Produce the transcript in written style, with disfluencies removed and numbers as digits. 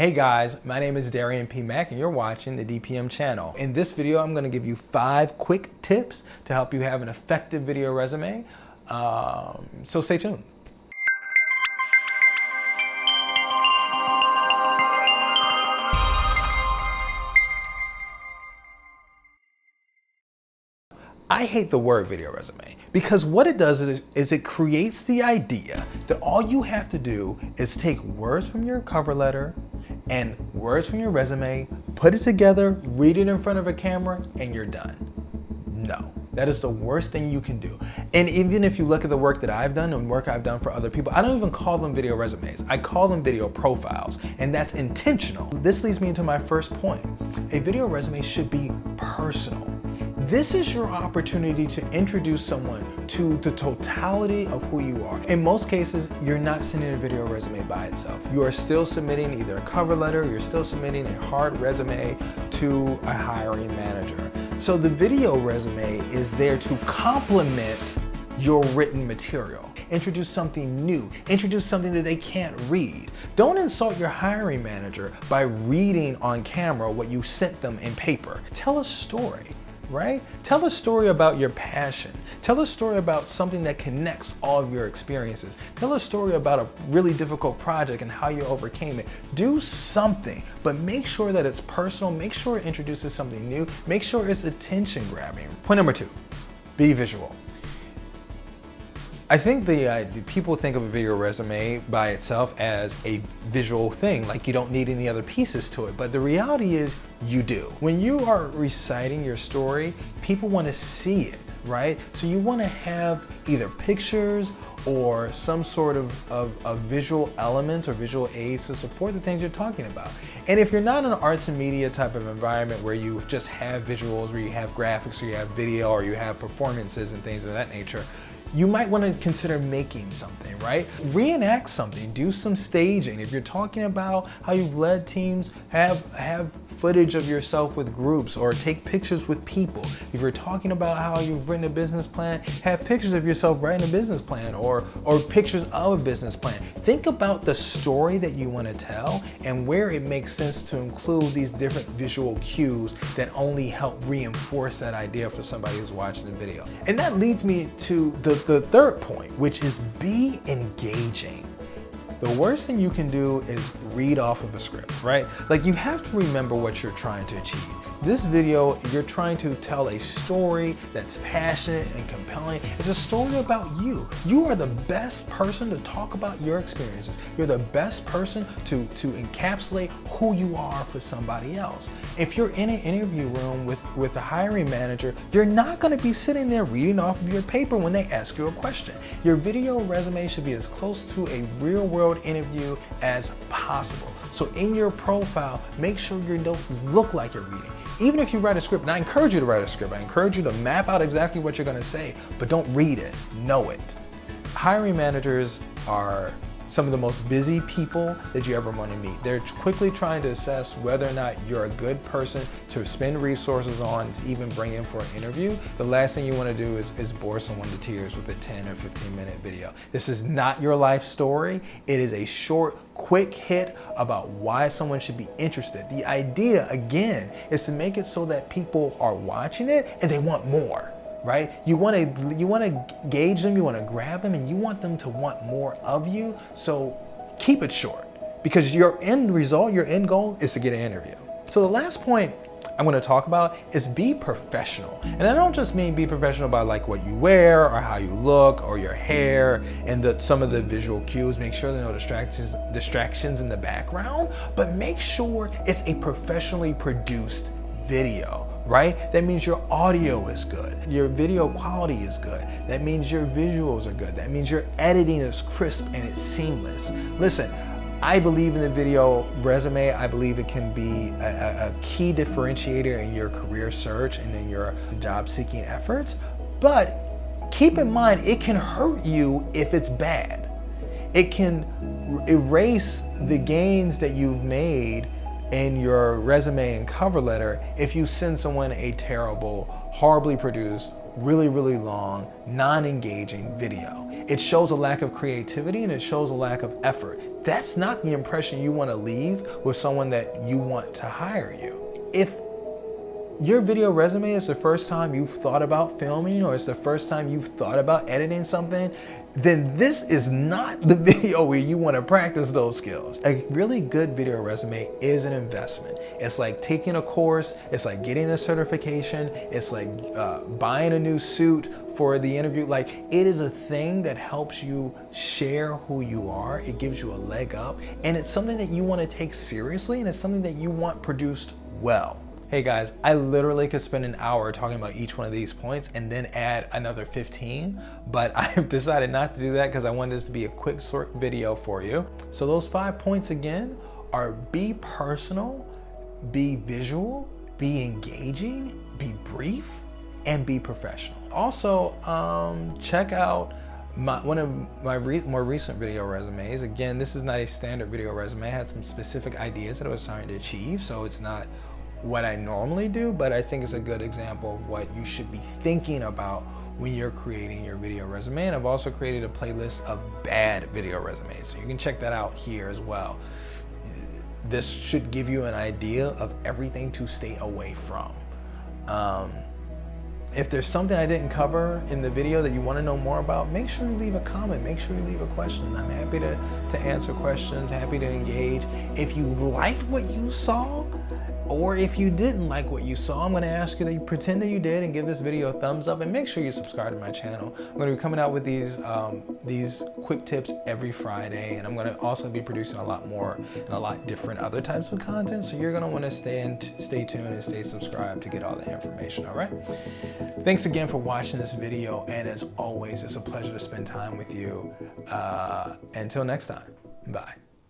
Hey guys, my name is Darrian P. Mack and you're watching the DPM channel. In this video, I'm going to give you 5 quick tips to help you have an effective video resume. So stay tuned. I hate the word video resume because what it does is it creates the idea that all you have to do is take words from your cover letter and words from your resume, put it together, read it in front of a camera, and you're done. No, that is the worst thing you can do. And even if you look at the work that I've done and work I've done for other people, I don't even call them video resumes. I call them video profiles, and that's intentional. This leads me into my first point. A video resume should be personal. This is your opportunity to introduce someone to the totality of who you are. In most cases, you're not sending a video resume by itself. You are still submitting either a cover letter, you're still submitting a hard resume to a hiring manager. So the video resume is there to complement your written material. Introduce something new. Introduce something that they can't read. Don't insult your hiring manager by reading on camera what you sent them in paper. Tell a story. Right? Tell a story about your passion. Tell a story about something that connects all of your experiences. Tell a story about a really difficult project and how you overcame it. Do something, but make sure that it's personal. Make sure it introduces something new. Make sure it's attention grabbing. Point number 2, be visual. I think the people think of a video resume by itself as a visual thing, like you don't need any other pieces to it, but the reality is you do. When you are reciting your story, people want to see it, right? So you want to have either pictures or some sort of visual elements or visual aids to support the things you're talking about. And if you're not in an arts and media type of environment where you just have visuals, where you have graphics, or you have video, or you have performances and things of that nature, you might want to consider making something, right? Reenact something, do some staging. If you're talking about how you've led teams, have footage of yourself with groups or take pictures with people. If you're talking about how you've written a business plan, have pictures of yourself writing a business plan or pictures of a business plan. Think about the story that you want to tell and where it makes sense to include these different visual cues that only help reinforce that idea for somebody who's watching the video. And that leads me to the third point, which is be engaging. The worst thing you can do is read off of a script, right? Like, you have to remember what you're trying to achieve. This video, you're trying to tell a story that's passionate and compelling. It's a story about you. You are the best person to talk about your experiences. You're the best person to encapsulate who you are for somebody else. If you're in an interview room with a hiring manager, you're not going to be sitting there reading off of your paper when they ask you a question. Your video resume should be as close to a real world interview as possible. So in your profile, make sure you don't look like you're reading. Even if you write a script, and I encourage you to write a script, I encourage you to map out exactly what you're gonna say, but don't read it, know it. Hiring managers are some of the most busy people that you ever want to meet. They're quickly trying to assess whether or not you're a good person to spend resources on, to even bring in for an interview. The last thing you want to do is bore someone to tears with a 10 or 15-minute video. This is not your life story. It is a short, quick hit about why someone should be interested. The idea, again, is to make it so that people are watching it and they want more. Right? You want to gauge them, you want to grab them, and you want them to want more of you. So keep it short, because your end result, your end goal is to get an interview. So the last point I'm going to talk about is be professional. And I don't just mean be professional by like what you wear or how you look or your hair and some of the visual cues. Make sure there are no distractions in the background, but make sure it's a professionally produced video. Right? That means your audio is good. Your video quality is good. That means your visuals are good. That means your editing is crisp and it's seamless. Listen, I believe in the video resume. I believe it can be a key differentiator in your career search and in your job seeking efforts. But keep in mind, it can hurt you if it's bad. It can erase the gains that you've made in your resume and cover letter if you send someone a terrible, horribly produced really, really long, non-engaging video. It shows a lack of creativity and it shows a lack of effort. That's not the impression you want to leave with someone that you want to hire you. If your video resume is the first time you've thought about filming, or it's the first time you've thought about editing something, then this is not the video where you want to practice those skills. A really good video resume is an investment. It's like taking a course, it's like getting a certification, it's like buying a new suit for the interview. Like, it is a thing that helps you share who you are. It gives you a leg up, and it's something that you want to take seriously, and it's something that you want produced well. Hey guys, I literally could spend an hour talking about each one of these points and then add another 15, but I've decided not to do that because I wanted this to be a quick short video for you. So those 5 points again are: be personal, be visual, be engaging, be brief, and be professional. Also, check out one of my more recent video resumes. Again, this is not a standard video resume. I had some specific ideas that I was trying to achieve, so it's not what I normally do, but I think it's a good example of what you should be thinking about when you're creating your video resume. And I've also created a playlist of bad video resumes, so you can check that out here as well. This should give you an idea of everything to stay away from. If there's something I didn't cover in the video that you want to know more about, make sure you leave a comment, make sure you leave a question. I'm happy to answer questions, happy to engage. If you liked what you saw, or if you didn't like what you saw, I'm going to ask you that you pretend that you did and give this video a thumbs up, and make sure you subscribe to my channel. I'm going to be coming out with these quick tips every Friday, and I'm going to also be producing a lot more and a lot different other types of content. So you're going to want to stay tuned and stay subscribed to get all the information. All right. Thanks again for watching this video, and as always, it's a pleasure to spend time with you. Until next time, bye.